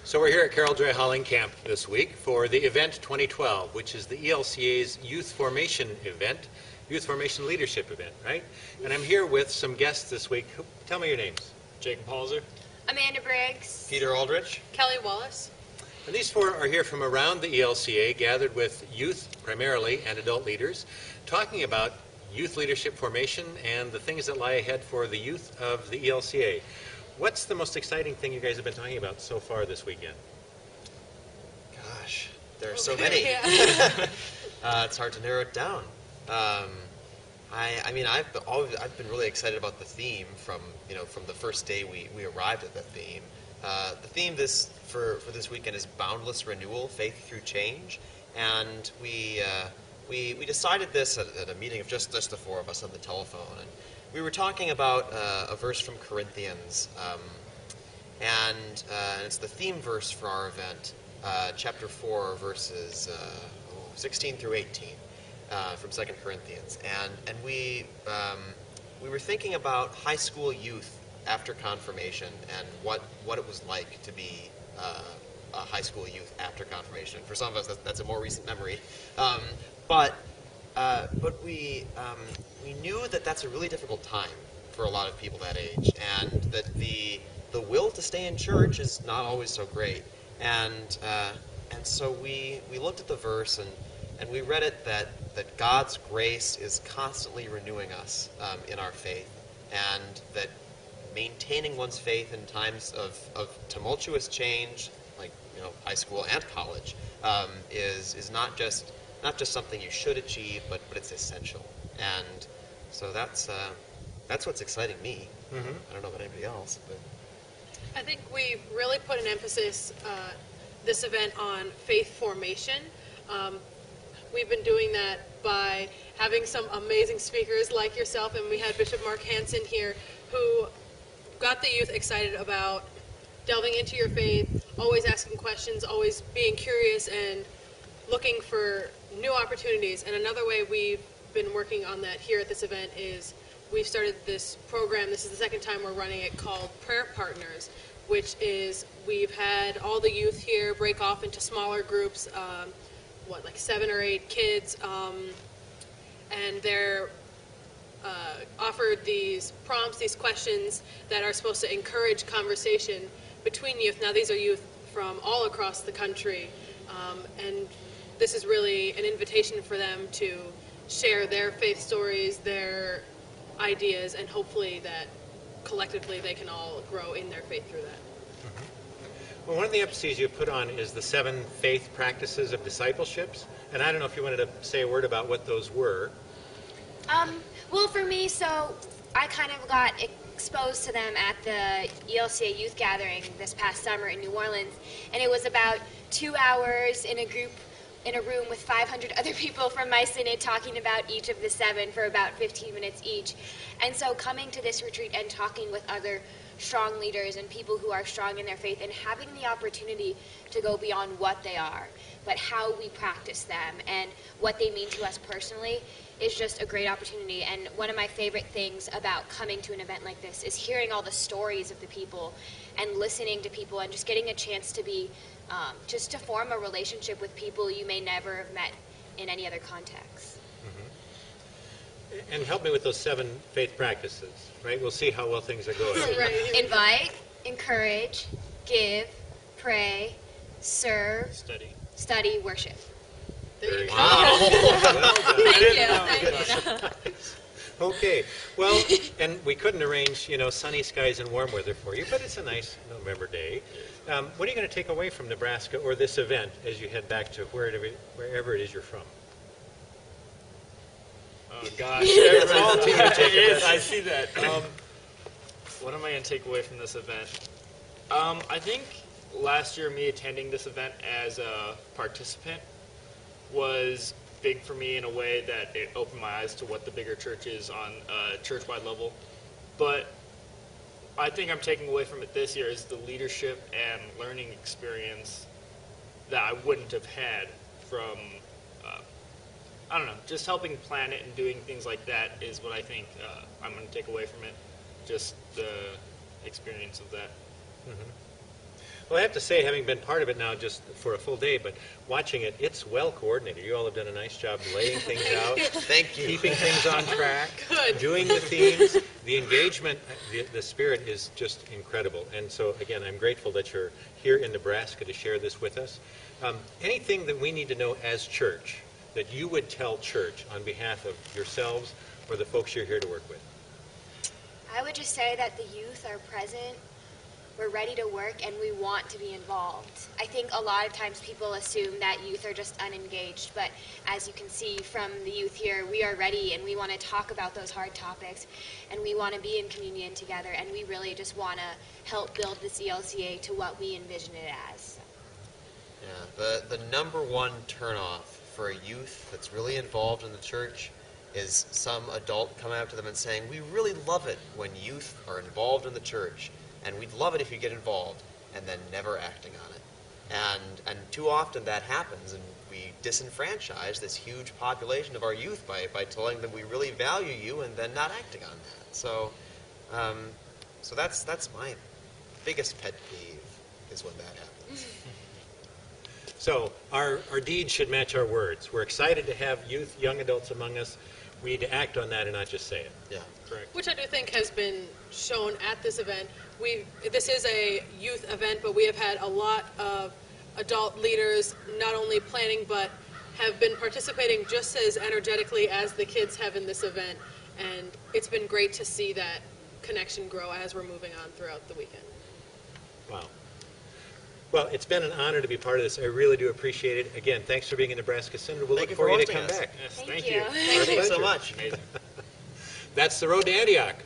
So we're here at Carol Joy Holling Camp this week for the event 2012, which is the ELCA's Youth Formation event, Youth Formation Leadership event, right? And I'm here with some guests this week. Tell me your names. Jacob Halser. Amanda Briggs. Peter Aldrich. Kelly Wallace. And these four are here from around the ELCA, gathered with youth primarily and adult leaders, talking about youth leadership formation and the things that lie ahead for the youth of the ELCA. What's the most exciting thing you guys have been talking about so far this weekend? Gosh, there are so many. It's hard to narrow it down. I mean, I've been really excited about the theme from the first day we arrived at the theme. The theme for this weekend is Boundless Renewal: Faith Through Change, and we decided this at a meeting of just the four of us on the telephone, and we were talking about a verse from Corinthians, and it's the theme verse for our event, chapter 4, verses 16 through 18 from 2 Corinthians, and we were thinking about high school youth after confirmation and what it was like to be a high school youth after confirmation. For some of us, that's a more recent memory, but we knew that that's a really difficult time for a lot of people that age, and that the will to stay in church is not always so great. And so we looked at the verse and we read it that God's grace is constantly renewing us in our faith, and that maintaining one's faith in times of tumultuous change, like high school and college, is not just something you should achieve, but it's essential. And so that's what's exciting me. Mm-hmm. I don't know about anybody else, but I think we really put an emphasis this event on faith formation. We've been doing that by having some amazing speakers like yourself, and we had Bishop Mark Hansen here, who got the youth excited about delving into your faith, always asking questions, always being curious and looking for new opportunities. And another way we've been working on that here at this event is we've started this program. This is the second time we're running it, called Prayer Partners, which is we've had all the youth here break off into smaller groups, like 7 or 8 kids, and they're offered these prompts, these questions that are supposed to encourage conversation between youth. Now, these are youth from all across the country, and this is really an invitation for them to share their faith stories, their ideas, and hopefully that collectively they can all grow in their faith through that. Mm-hmm. Well, one of the emphases you put on is the 7 faith practices of discipleships, and I don't know if you wanted to say a word about what those were. Well, for me, so I kind of got exposed to them at the ELCA youth gathering this past summer in New Orleans, and it was about 2 hours in a room with 500 other people from my synod talking about each of the 7 for about 15 minutes each. And so coming to this retreat and talking with other strong leaders and people who are strong in their faith, and having the opportunity to go beyond what they are, but how we practice them and what they mean to us personally, is just a great opportunity. And one of my favorite things about coming to an event like this is hearing all the stories of the people and listening to people and just getting a chance to be just to form a relationship with people you may never have met in any other context. Mm-hmm. And help me with those 7 faith practices, right? We'll see how well things are going. Right. Invite, encourage, give, pray, serve, study, worship. There you go. Wow. Thank you. Okay. Well, and we couldn't arrange, sunny skies and warm weather for you, but it's a nice November day. What are you going to take away from Nebraska or this event as you head back to wherever it is you're from? Oh, gosh. It's all to you, It is. I see that. What am I going to take away from this event? I think last year me attending this event as a participant was big for me in a way that it opened my eyes to what the bigger church is on a church-wide level. But I think I'm taking away from it this year is the leadership and learning experience that I wouldn't have had from, I don't know, just helping plan it and doing things like that is what I think I'm going to take away from it, just the experience of that. Mm-hmm. Well, I have to say, having been part of it now just for a full day, but watching it, it's well coordinated. You all have done a nice job laying things out, Thank you. keeping things on track, Good. doing the themes. The engagement, the spirit is just incredible. And so, again, I'm grateful that you're here in Nebraska to share this with us. Anything that we need to know as church that you would tell church on behalf of yourselves or the folks you're here to work with? I would just say that the youth are present, we're ready to work, and we want to be involved. I think a lot of times people assume that youth are just unengaged, but as you can see from the youth here, we are ready and we want to talk about those hard topics, and we want to be in communion together, and we really just want to help build this ELCA to what we envision it as. Yeah, the number one turnoff for a youth that's really involved in the church is some adult coming up to them and saying, we really love it when youth are involved in the church, and we'd love it if you get involved, and then never acting on it. And too often that happens, and we disenfranchise this huge population of our youth by telling them we really value you and then not acting on that. So that's my biggest pet peeve, is when that happens. So our deeds should match our words. We're excited to have youth, young adults among us. We need to act on that and not just say it. Yeah. Correct. Which I do think has been shown at this event. This is a youth event, but we have had a lot of adult leaders not only planning but have been participating just as energetically as the kids have in this event. And it's been great to see that connection grow as we're moving on throughout the weekend. Wow. Well, it's been an honor to be part of this. I really do appreciate it. Again, thanks for being in Nebraska Senator. We'll Thank look you for for you to hosting come us. back. Yes, Thank thank you. you. Thank you so much. Amazing. That's the road to Antioch.